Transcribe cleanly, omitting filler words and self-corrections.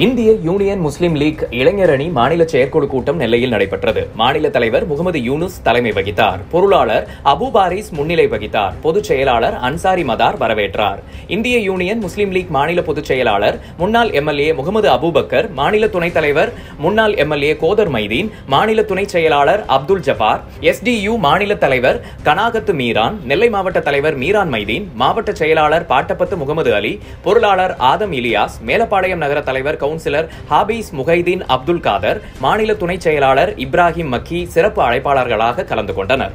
இந்திய யூனியன் முஸ்லிம் லீக் இளைஞர் அணி மாநில செயற்குழு கூட்டம் நெல்லையில் நடைபெற்றது. மாநில தலைவர் முகமது யூனுஸ் தலைமை வகித்தார். பொருளாளர் அபு பாரிஸ் முன்னிலை வகித்தார். பொதுச் செயலாளர் அன்சாரி மதார் வரவேற்றார். இந்திய யூனியன் முஸ்லிம் லீக் மாநில பொதுச் செயலாளர் முன்னாள் எம்எல்ஏ முகமது அபுபக்கர், மாநில துணைத் தலைவர் முன்னாள் எம்எல்ஏ கோதர் மைதீன், மாநில துணை செயலாளர் அப்துல் ஜபார், எஸ்டியு மாநில தலைவர் கனாகத்து மீரான், நெல்லை மாவட்ட தலைவர் மீரான் மைதீன், மாவட்ட செயலாளர் பாட்டப்பத்து முகமது அலி, பொருளாளர் ஆதம் இலியாஸ், மேலப்பாளையம் நகர தலைவர் கவுன்சிலர் ஹாபீஸ் முகைதீன் அப்துல் காதர், மாநில துணை செயலாளர் இப்ராஹிம் மக்கி சிறப்பு அழைப்பாளர்களாக கலந்து கொண்டனர்.